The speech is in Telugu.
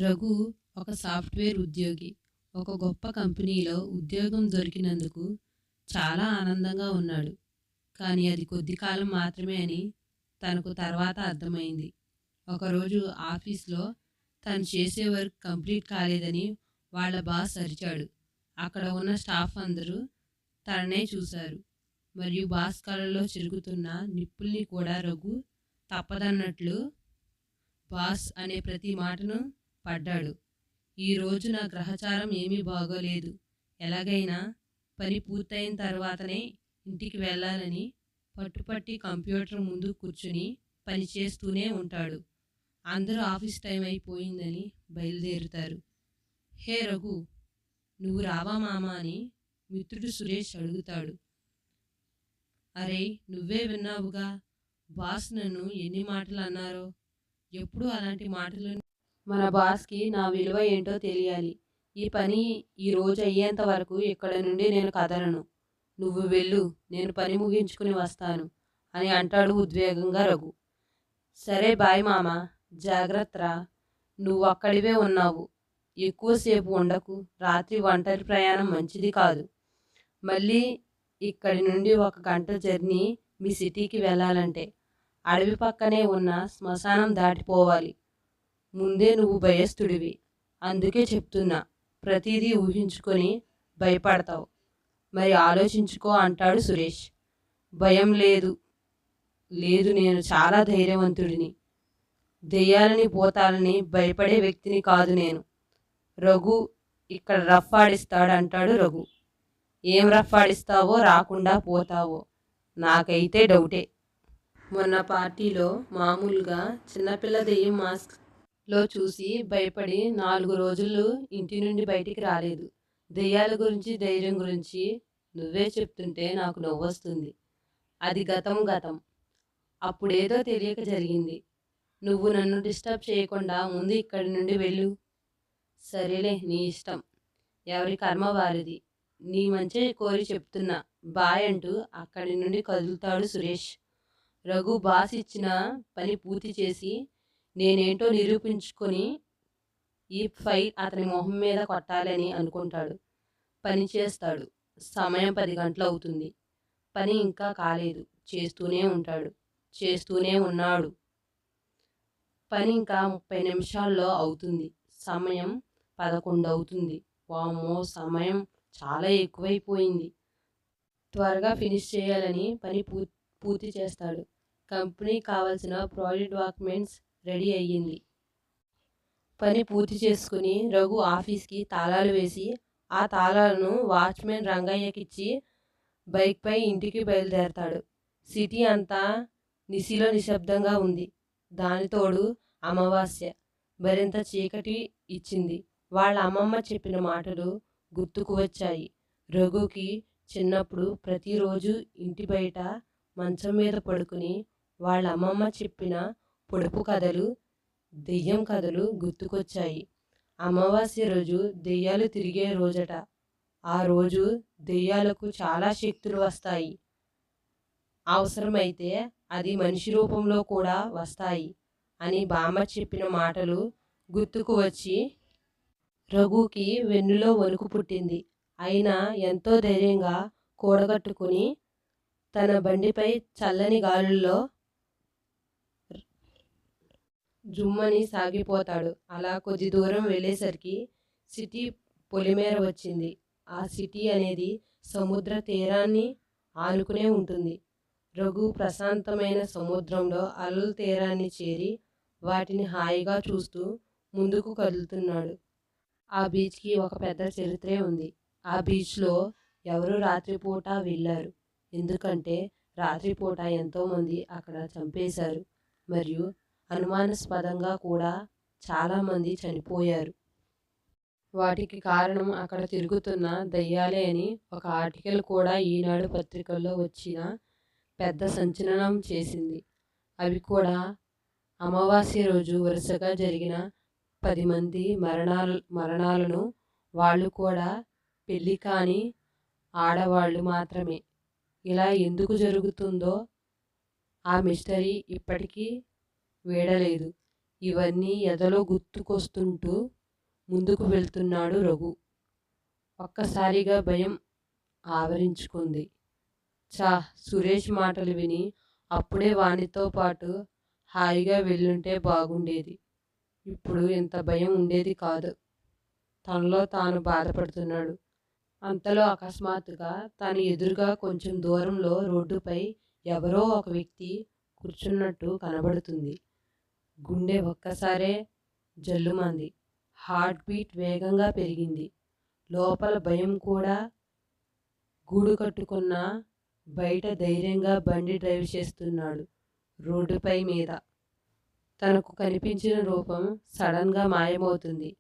రఘు ఒక సాఫ్ట్వేర్ ఉద్యోగి. ఒక గొప్ప కంపెనీలో ఉద్యోగం దొరికినందుకు చాలా ఆనందంగా ఉన్నాడు. కానీ అది కొద్ది కాలం మాత్రమే అని తనకు తర్వాత అర్థమైంది. ఒకరోజు ఆఫీస్లో తను చేసే వర్క్ కంప్లీట్ కాలేదని వాళ్ళ బాస్ అరిచాడు. అక్కడ ఉన్న స్టాఫ్ అందరూ తననే చూశారు. మరియు బాస్ కళ్ళలో చెరుగుతున్న నిప్పుల్ని కూడా రఘు తప్పదన్నట్లు బాస్ అనే ప్రతి మాటను పడ్డాడు. ఈ రోజు నా గ్రహచారం ఏమీ బాగోలేదు. ఎలాగైనా పని పూర్తయిన తర్వాతనే ఇంటికి వెళ్ళాలని పట్టుపట్టి కంప్యూటర్ ముందు కూర్చుని పని చేస్తూనే ఉంటాడు. అందరూ ఆఫీస్ టైం అయిపోయిందని బయలుదేరుతారు. హే రఘు, నువ్వు రావా మామా అని మిత్రుడు సురేష్ అడుగుతాడు. అరే, నువ్వే విన్నావుగా బాస్ నన్ను ఎన్ని మాటలు అన్నారో. ఎప్పుడు అలాంటి మాటలు. మన బాస్కి నా విలువ ఏంటో తెలియాలి. ఈ పని ఈ రోజు అయ్యేంత వరకు ఇక్కడ నుండి నేను కదలను. నువ్వు వెళ్ళు, నేను పని ముగించుకుని వస్తాను అని అంటాడు ఉద్వేగంగా రఘు. సరే బాయ్ మామ, జాగ్రత్తరా. నువ్వు అక్కడివే ఉన్నావు, ఎక్కువసేపు ఉండకు. రాత్రి ఒంటరి ప్రయాణం మంచిది కాదు. మళ్ళీ ఇక్కడి నుండి 1 గంట జర్నీ మీ సిటీకి వెళ్ళాలంటే అడవి పక్కనే ఉన్న శ్మశానం దాటిపోవాలి. ముందే నువ్వు భయస్థుడివి, అందుకే చెప్తున్నా. ప్రతిదీ ఊహించుకొని భయపడతావు. మరి ఆలోచించుకో అంటాడు సురేష్. భయం లేదు, నేను చాలా ధైర్యవంతుడిని. దెయ్యాలని భూతాలని భయపడే వ్యక్తిని కాదు నేను. రఘు ఇక్కడ రఫ్ ఆడిస్తాడు అంటాడు రఘు. ఏం రఫ్ ఆడిస్తావో, రాకుండా పోతావో నాకైతే డౌటే. మొన్న పార్టీలో మామూలుగా చిన్నపిల్ల దెయ్యం మాస్క్లో చూసి భయపడి 4 రోజులు ఇంటి నుండి బయటికి రాలేదు. దెయ్యాల గురించి ధైర్యం గురించి నువ్వే చెప్తుంటే నాకు నవ్వొస్తుంది. అది గతం. అప్పుడేదో తెలియక జరిగింది. నువ్వు నన్ను డిస్టర్బ్ చేయకుండా ముందు ఇక్కడి నుండి వెళ్ళు. సరేలే, నీ ఇష్టం. ఎవరి కర్మ వారిది. నీ మంచి కోరి చెప్తున్నా, బాయ్ అంటూ అక్కడి నుండి కదులుతాడు సురేష్. రఘు బాస్ ఇచ్చిన పని పూర్తి చేసి నేనేంటో నిరూపించుకొని ఈ ఫైల్ అతని మొహం మీద కొట్టాలని అనుకుంటాడు. పని చేస్తాడు. సమయం 10 గంటలు అవుతుంది. పని ఇంకా కాలేదు. చేస్తూనే ఉన్నాడు. పని ఇంకా 30 నిమిషాల్లో అవుతుంది. సమయం 11 అవుతుంది. వామ్మో, సమయం చాలా ఎక్కువైపోయింది. త్వరగా ఫినిష్ చేయాలని పని పూర్తి చేస్తాడు. కంపెనీకి కావాల్సిన ప్రాజెక్ట్ డాక్యుమెంట్స్ రెడీ అయ్యింది. పని పూర్తి చేసుకుని రఘు ఆఫీస్కి తాళాలు వేసి ఆ తాళాలను వాచ్మెన్ రంగయ్యకిచ్చి బైక్పై ఇంటికి బయలుదేరతాడు. సిటీ అంతా నిశిలో నిశ్శబ్దంగా ఉంది. దానితోడు అమావాస్య మరింత చీకటి ఇచ్చింది. వాళ్ళ అమ్మమ్మ చెప్పిన మాటలు గుర్తుకు వచ్చాయి రఘుకి. చిన్నప్పుడు ప్రతిరోజు ఇంటి బయట మంచం మీద పడుకుని వాళ్ళ అమ్మమ్మ చెప్పిన పొడుపు కథలు, దెయ్యం కథలు గుర్తుకొచ్చాయి. అమావాస్య రోజు దెయ్యాలు తిరిగే రోజట. ఆ రోజు దెయ్యాలకు చాలా శక్తులు వస్తాయి. అవసరమైతే అది మనిషి రూపంలో కూడా వస్తాయి అని బామ్మ చెప్పిన మాటలు గుర్తుకు వచ్చి రఘుకి వెన్నులో వణుకు పుట్టింది. అయినా ఎంతో ధైర్యంగా కూడగట్టుకుని తన బండిపై చల్లని గాలుల్లో జుమ్మని సాగిపోతాడు. అలా కొద్ది దూరం వెళ్ళేసరికి సిటీ పొలిమేర వచ్చింది. ఆ సిటీ అనేది సముద్ర తీరాన్ని ఆనుకునే ఉంటుంది. రఘు ప్రశాంతమైన సముద్రంలో అలల తీరాన్ని చేరి వాటిని హాయిగా చూస్తూ ముందుకు కదులుతున్నాడు. ఆ బీచ్కి ఒక పెద్ద చరిత్రే ఉంది. ఆ బీచ్లో ఎవరు రాత్రిపూట వెళ్ళారు. ఎందుకంటే రాత్రిపూట ఎంతోమంది అక్కడ చంపేశారు. మరియు అనుమానాస్పదంగా కూడా చాలామంది చనిపోయారు. వాటికి కారణం అక్కడ తిరుగుతున్న దయ్యాలే అని ఒక ఆర్టికల్ కూడా ఈనాడు పత్రికల్లో వచ్చిన పెద్ద సంచలనం చేసింది. అవి కూడా అమావాస్య రోజు వరుసగా జరిగిన 10 మంది మరణాలను వాళ్ళు కూడా పెళ్లి కాని ఆడవాళ్ళు మాత్రమే. ఇలా ఎందుకు జరుగుతుందో ఆ మిస్టరీ ఇప్పటికీ వీడలేదు. ఇవన్నీ ఎదలో గుర్తుకొస్తుంటూ ముందుకు వెళ్తున్నాడు రఘు. ఒక్కసారిగా భయం ఆవరించుకుంది. సురేష్ మాటలు విని అప్పుడే వానితో పాటు హాయిగా వెళ్ళుంటే బాగుండేది. ఇప్పుడు ఇంత భయం ఉండేది కాదు. తనలో తాను బాధపడుతున్నాడు. అంతలో అకస్మాత్తుగా తన ఎదురుగా కొంచెం దూరంలో రోడ్డుపై ఎవరో ఒక వ్యక్తి కూర్చున్నట్టు కనబడుతుంది. గుండె ఒక్కసారే జల్లుమంది. హార్ట్ బీట్ వేగంగా పెరిగింది. లోపల భయం కూడా గూడు కట్టుకున్న బయట ధైర్యంగా బండి డ్రైవ్ చేస్తున్నాడు రోడ్డుపై మీద. తనకు కనిపించిన రూపం సడన్గా మాయమవుతుంది.